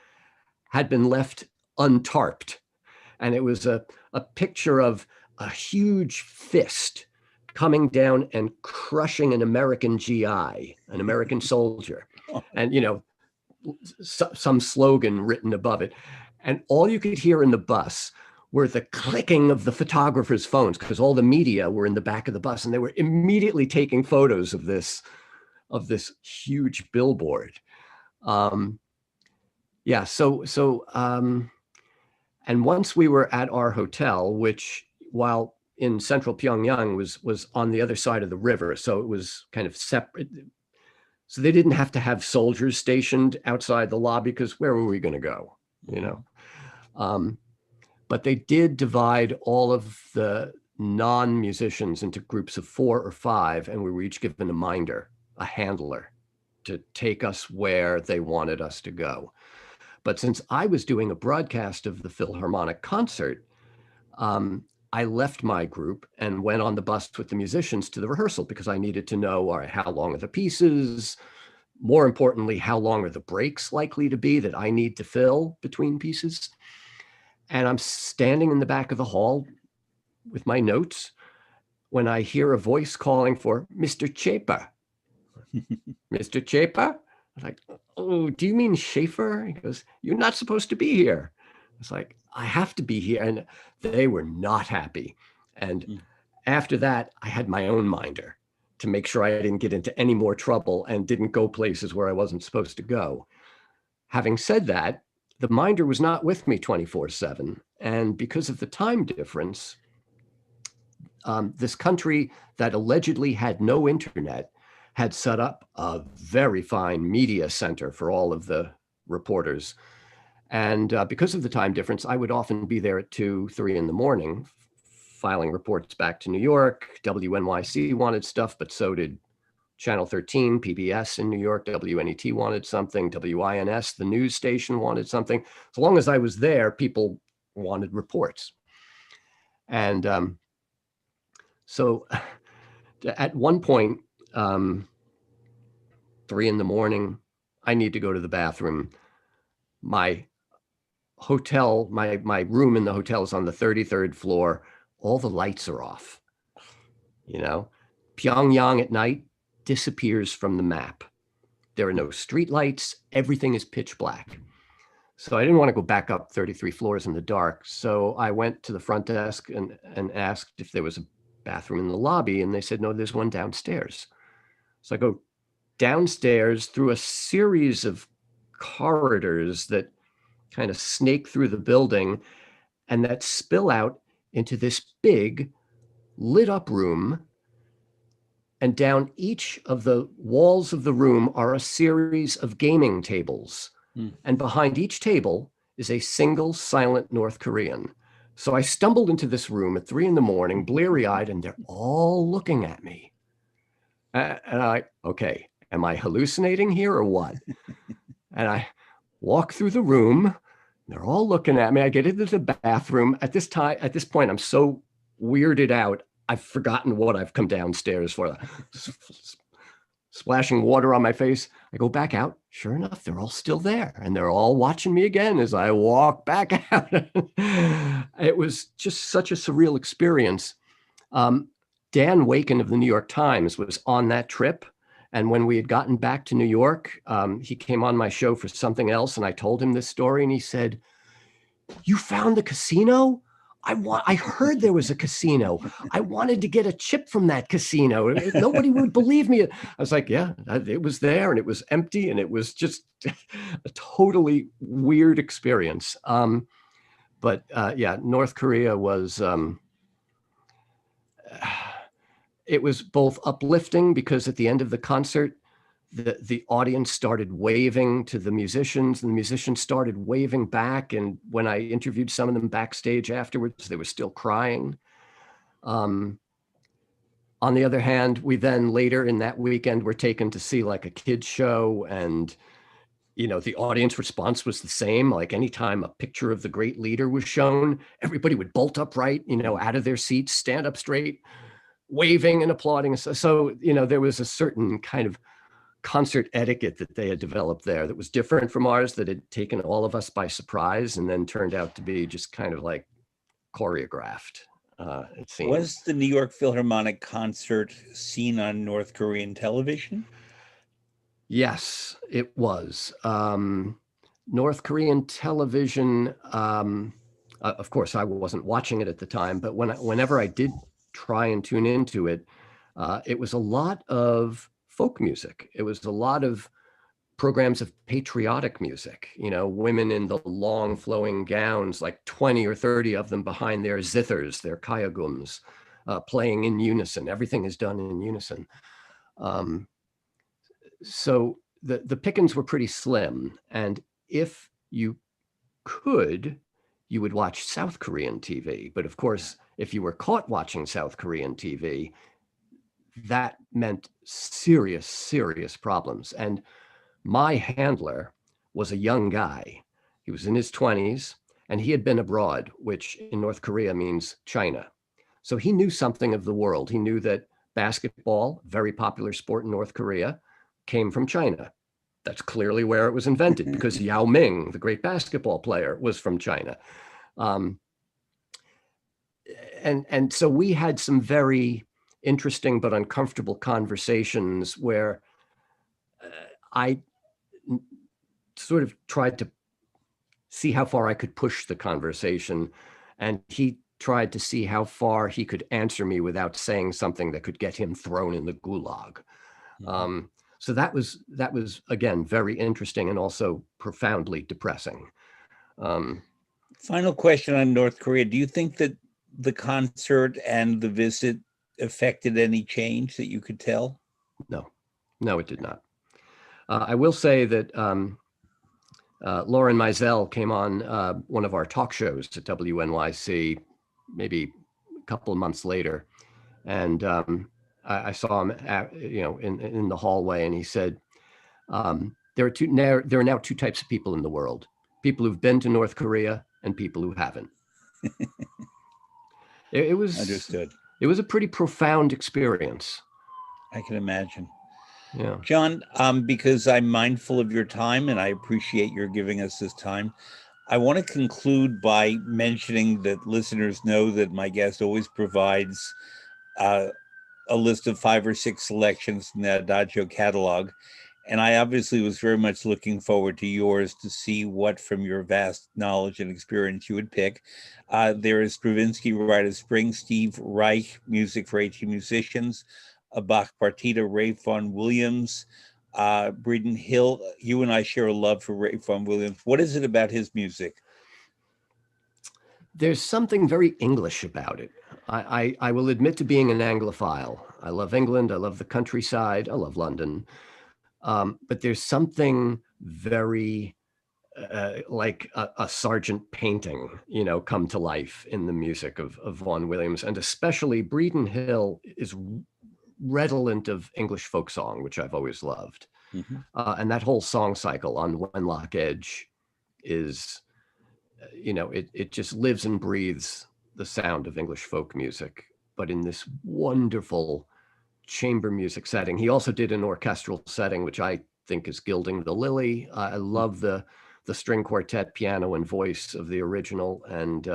had been left untarped. And it was a picture of a huge fist coming down and crushing an American GI, an American soldier. And, you know, some slogan written above it. And all you could hear in the bus were the clicking of the photographers' phones, because all the media were in the back of the bus, and they were immediately taking photos of this huge billboard. Yeah, so and once we were at our hotel, which, while in central Pyongyang was on the other side of the river, so it was kind of separate. So they didn't have to have soldiers stationed outside the lobby, because where were we going to go, you know? But they did divide all of the non-musicians into groups of 4 or 5, and we were each given a minder, a handler, to take us where they wanted us to go. But since I was doing a broadcast of the Philharmonic concert, I left my group and went on the bus with the musicians to the rehearsal, because I needed to know, all right, how long are the pieces? More importantly, how long are the breaks likely to be that I need to fill between pieces? And I'm standing in the back of the hall with my notes when I hear a voice calling for Mr. Schaefer. Mr. Schaefer? I was like, oh, do you mean Schaefer? He goes, you're not supposed to be here. It's like, I have to be here. And they were not happy. And after that, I had my own minder to make sure I didn't get into any more trouble and didn't go places where I wasn't supposed to go. Having said that, the minder was not with me 24/7. And because of the time difference, this country that allegedly had no internet had set up a very fine media center for all of the reporters. And because of the time difference, I would often be there at 2, 3 in the morning, filing reports back to New York. WNYC wanted stuff, but so did Channel 13, PBS in New York. WNET wanted something. WINS, the news station, wanted something. As long as I was there, people wanted reports. And so at one point, 3 in the morning, I need to go to the bathroom. My hotel, my room in the hotel is on the 33rd floor. All the lights are off. You know, Pyongyang at night disappears from the map. There are no street lights. Everything is pitch black. So I didn't want to go back up 33 floors in the dark. So I went to the front desk and asked if there was a bathroom in the lobby. And they said, no, there's one downstairs. So I go downstairs through a series of corridors that kind of snake through the building and that spill out into this big lit up room. And down each of the walls of the room are a series of gaming tables. And behind each table is a single silent North Korean. So I stumbled into this room at 3 in the morning, bleary-eyed, and they're all looking at me. And I'm like, okay, am I hallucinating here or what? And I walk through the room. They're all looking at me. I get into the bathroom. At this point, I'm so weirded out. I've forgotten what I've come downstairs for. Splashing water on my face. I go back out. Sure enough, they're all still there. And they're all watching me again as I walk back out. It was just such a surreal experience. Dan Waken of the New York Times was on that trip. And when we had gotten back to New York, he came on my show for something else. And I told him this story. And he said, you found the casino? I heard there was a casino. I wanted to get a chip from that casino. Nobody would believe me. I was like, yeah, it was there and it was empty and it was just a totally weird experience. But yeah, North Korea was, it was both uplifting because at the end of the concert, the audience started waving to the musicians and the musicians started waving back. And when I interviewed some of them backstage afterwards, they were still crying. On the other hand, we then later in that weekend were taken to see like a kids show and, you know, the audience response was the same. Like anytime a picture of the great leader was shown, everybody would bolt upright, you know, out of their seats, stand up straight, waving and applauding. So, you know, there was a certain kind of concert etiquette that they had developed there that was different from ours, that had taken all of us by surprise and then turned out to be just kind of like choreographed, it seems. Was the New York Philharmonic concert seen on North Korean television? Yes, it was. North Korean television, of course, I wasn't watching it at the time, but whenever I did try and tune into it, it was a lot of folk music. It was a lot of programs of patriotic music, you know, women in the long flowing gowns, like 20 or 30 of them behind their zithers, their kayagums, playing in unison. Everything is done in unison. So the pickings were pretty slim. And if you could, you would watch South Korean TV. But of course, if you were caught watching South Korean TV, that meant serious, serious problems. And my handler was a young guy. He was in his 20s, and he had been abroad, which in North Korea means China. So he knew something of the world. He knew that basketball, very popular sport in North Korea, came from China. That's clearly where it was invented, because Yao Ming, the great basketball player, was from China. And so we had some very interesting but uncomfortable conversations where I sort of tried to see how far I could push the conversation, and he tried to see how far he could answer me without saying something that could get him thrown in the gulag. So that was again very interesting and also profoundly depressing. Final question on North Korea. Do you think that the concert and the visit affected any change that you could tell? No, it did not. I will say that Lauren Meisel came on one of our talk shows at WNYC maybe a couple of months later, and I saw him in the hallway, and he said, there are now two types of people in the world: people who've been to North Korea and people who haven't. It was understood. It was a pretty profound experience. I can imagine. Yeah. John, because I'm mindful of your time and I appreciate your giving us this time, I want to conclude by mentioning that listeners know that my guest always provides a list of 5 or 6 selections from the Adagio catalog. And I obviously was very much looking forward to yours to see what from your vast knowledge and experience you would pick. There is Stravinsky, Rite of Spring, Steve Reich, Music for 18 Musicians, a Bach Partita, Ray Vaughan Williams, Breeden Hill. You and I share a love for Ray Vaughan Williams. What is it about his music? There's something very English about it. I will admit to being an Anglophile. I love England. I love the countryside. I love London. But there's something very like a Sargent painting, come to life in the music of Vaughan Williams. And especially Breeden Hill is redolent of English folk song, which I've always loved. Mm-hmm. And that whole song cycle on Wenlock Edge is, it just lives and breathes the sound of English folk music, but in this wonderful chamber music setting. He also did an orchestral setting, which I think is gilding the lily. I love the string quartet, piano and voice of the original. And,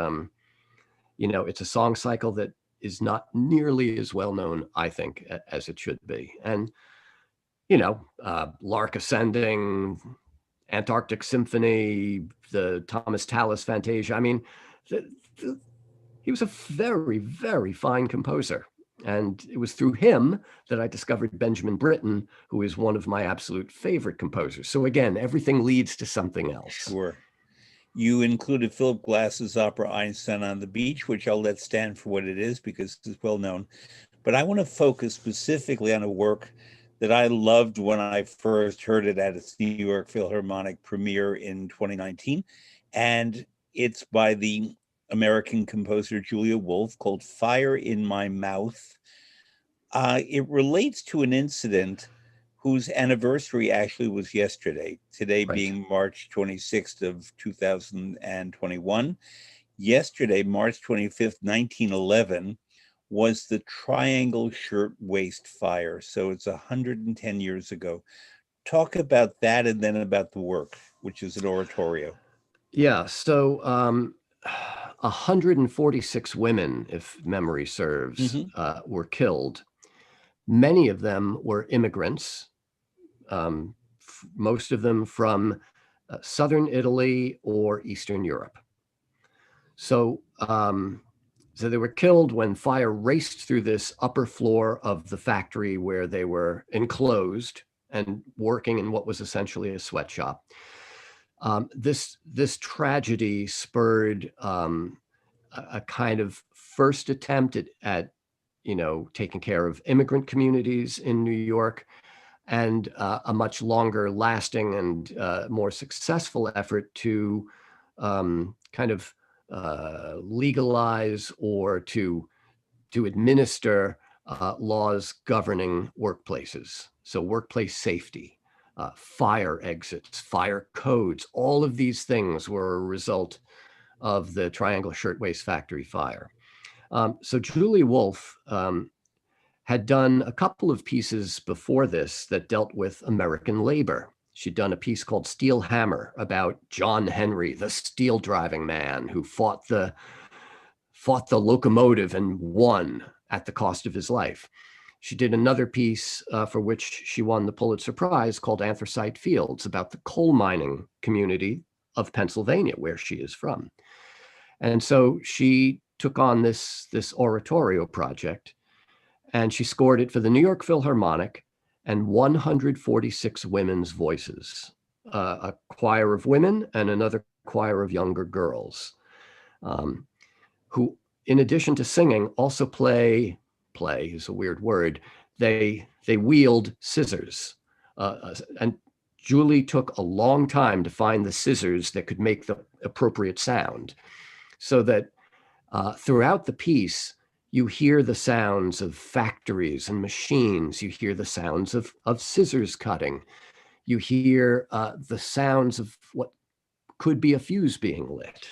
it's a song cycle that is not nearly as well known, I think, as it should be. And, Lark Ascending, Antarctic Symphony, the Thomas Tallis Fantasia. I mean, he was a very, very fine composer. And it was through him that I discovered Benjamin Britten, who is one of my absolute favorite composers. So again, everything leads to something else. Sure. You included Philip Glass's opera Einstein on the Beach, which I'll let stand for what it is because it's well known. But I want to focus specifically on a work that I loved when I first heard it at its New York Philharmonic premiere in 2019. And it's by the American composer Julia Wolf, called Fire in My Mouth. It relates to an incident whose anniversary actually was yesterday, today Right. being March 26th of 2021. Yesterday, March 25th, 1911, was the Triangle Shirtwaist Fire. So it's 110 years ago. Talk about that and then about the work, which is an oratorio. Yeah, so 146 women, if memory serves, were killed. Many of them were immigrants, most of them from southern Italy or Eastern Europe. So they were killed when fire raced through this upper floor of the factory where they were enclosed and working in what was essentially a sweatshop. This tragedy spurred a kind of first attempt at taking care of immigrant communities in New York, and a much longer lasting and more successful effort to kind of legalize or to administer laws governing workplaces. So workplace safety, fire exits, fire codes, all of these things were a result of the Triangle Shirtwaist Factory fire. So Julie Wolfe had done a couple of pieces before this that dealt with American labor. She'd done a piece called Steel Hammer about John Henry, the steel driving man who fought the locomotive and won at the cost of his life. She did another piece for which she won the Pulitzer Prize called Anthracite Fields, about the coal mining community of Pennsylvania, where she is from. And so she took on this oratorio project, and she scored it for the New York Philharmonic and 146 women's voices, a choir of women and another choir of younger girls, who, in addition to singing, also play is a weird word. They wield scissors, and Julie took a long time to find the scissors that could make the appropriate sound, so that throughout the piece, you hear the sounds of factories and machines. You hear the sounds of scissors cutting. You hear the sounds of what could be a fuse being lit.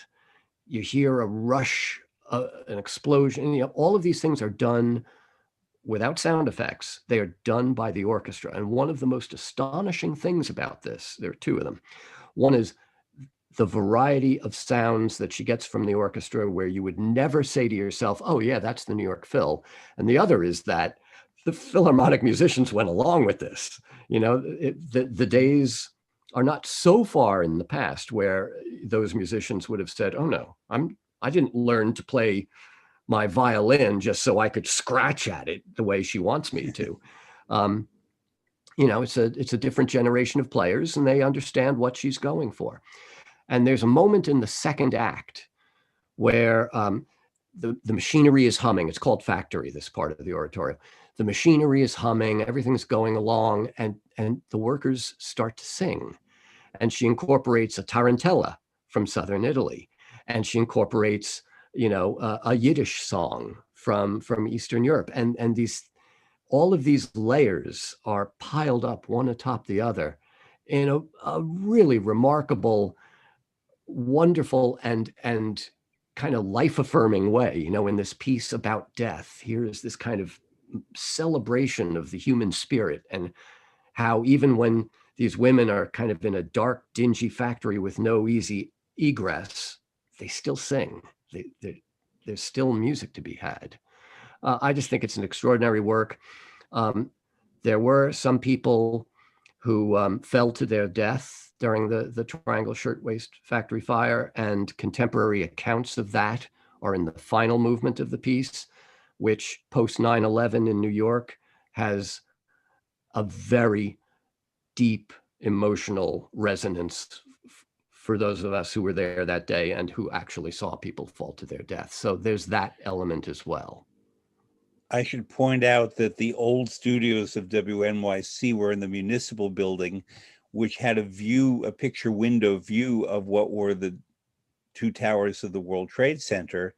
You hear a rush, an explosion. All of these things are done without sound effects. They are done by the orchestra. And one of the most astonishing things about this, there are two of them. One is the variety of sounds that she gets from the orchestra, where you would never say to yourself, oh yeah, that's the New York Phil. And the other is that the Philharmonic musicians went along with this. The days are not so far in the past where those musicians would have said, oh no, I didn't learn to play my violin just so I could scratch at it the way she wants me to. It's a different generation of players, and they understand what she's going for. And there's a moment in the second act where the machinery is humming. It's called Factory, this part of the oratorio. The machinery is humming, everything's going along, and the workers start to sing. And she incorporates a tarantella from Southern Italy, and she incorporates, a Yiddish song from Eastern Europe. And all of these layers are piled up one atop the other in a really remarkable, wonderful and kind of life-affirming way. In this piece about death, here is this kind of celebration of the human spirit, and how even when these women are kind of in a dark, dingy factory with no easy egress, they still sing. There's still music to be had. I just think it's an extraordinary work. There were some people who fell to their death during the Triangle Shirtwaist Factory fire, and contemporary accounts of that are in the final movement of the piece, which post 9/11 in New York has a very deep emotional resonance for those of us who were there that day and who actually saw people fall to their death. So there's that element as well. I should point out that the old studios of WNYC were in the municipal building, which had a picture window view of what were the two towers of the World Trade Center.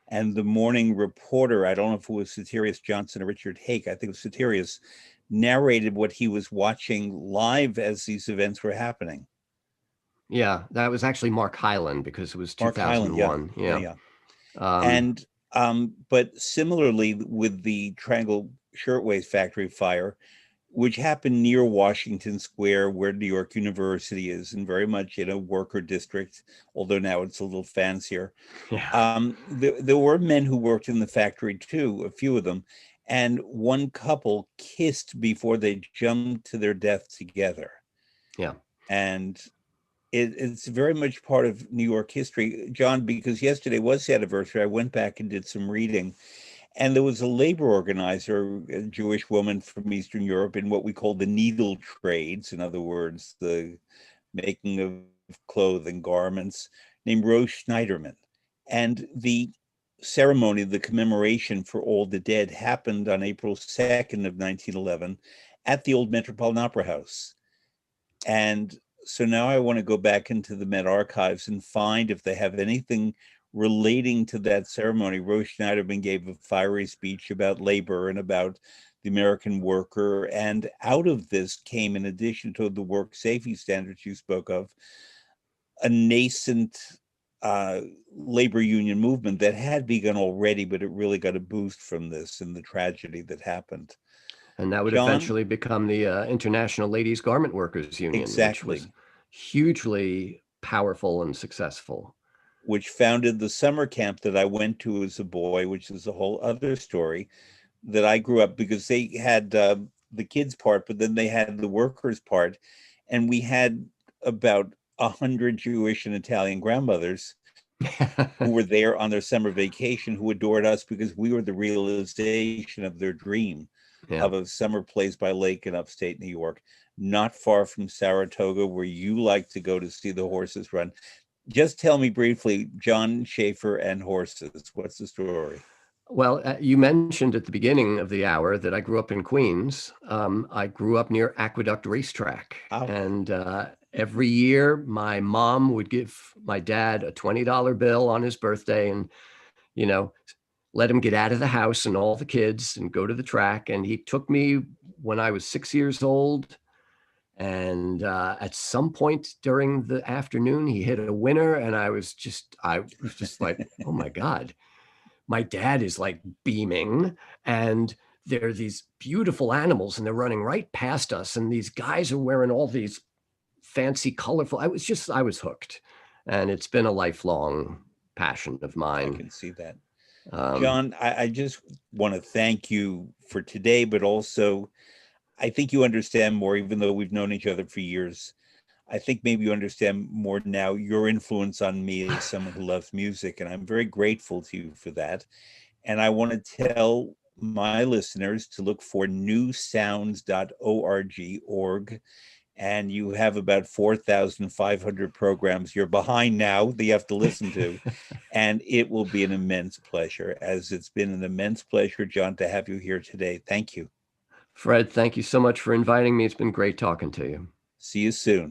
And the morning reporter, I don't know if it was Soterius Johnson or Richard Hake, I think it was Soterius, narrated what he was watching live as these events were happening. Yeah, that was actually Mark Hyland, because it was 2001. Hyland, yeah. But similarly with the Triangle Shirtwaist Factory fire, which happened near Washington Square, where New York University is, and very much in a worker district, although now it's a little fancier. Yeah. There were men who worked in the factory too, a few of them, and one couple kissed before they jumped to their death together. Yeah. And it's very much part of New York history, John, because yesterday was the anniversary. I went back and did some reading, and there was a labor organizer, a Jewish woman from Eastern Europe, in what we call the needle trades, in other words, the making of clothing, garments, named Rose Schneiderman. And the ceremony, the commemoration for all the dead, happened on April 2nd of 1911 at the old Metropolitan Opera House. And so now I want to go back into the Met archives and find if they have anything relating to that ceremony. Rose Schneiderman gave a fiery speech about labor and about the American worker. And out of this came, in addition to the work safety standards you spoke of, a nascent labor union movement that had begun already, but it really got a boost from this and the tragedy that happened. And that would John? eventually become the International Ladies Garment Workers Union, Exactly. which was hugely powerful and successful. Which founded the summer camp that I went to as a boy, which is a whole other story, that I grew up, because they had the kids part, but then they had the workers part. And we had about 100 Jewish and Italian grandmothers who were there on their summer vacation, who adored us because we were the realization of their dream of a summer place by lake in upstate New York, not far from Saratoga, where you like to go to see the horses run. Just tell me briefly, John Schaefer and horses, what's the story? Well, you mentioned at the beginning of the hour that I grew up in Queens. I grew up near Aqueduct Racetrack. Oh. And every year, my mom would give my dad a $20 bill on his birthday and, you know, let him get out of the house and all the kids and go to the track. And he took me when I was 6 years old. And at some point during the afternoon, he hit a winner. And I was just like, oh my God. My dad is like beaming, and there are these beautiful animals and they're running right past us. And these guys are wearing all these fancy, colorful, I was hooked, and it's been a lifelong passion of mine. I can see that. John, I just want to thank you for today, but also I think you understand more, even though we've known each other for years. I think maybe you understand more now your influence on me as someone who loves music, and I'm very grateful to you for that. And I want to tell my listeners to look for newsounds.org, and you have about 4,500 programs you're behind now that you have to listen to, and it will be an immense pleasure, as it's been an immense pleasure, John, to have you here today. Thank you. Fred, thank you so much for inviting me. It's been great talking to you. See you soon.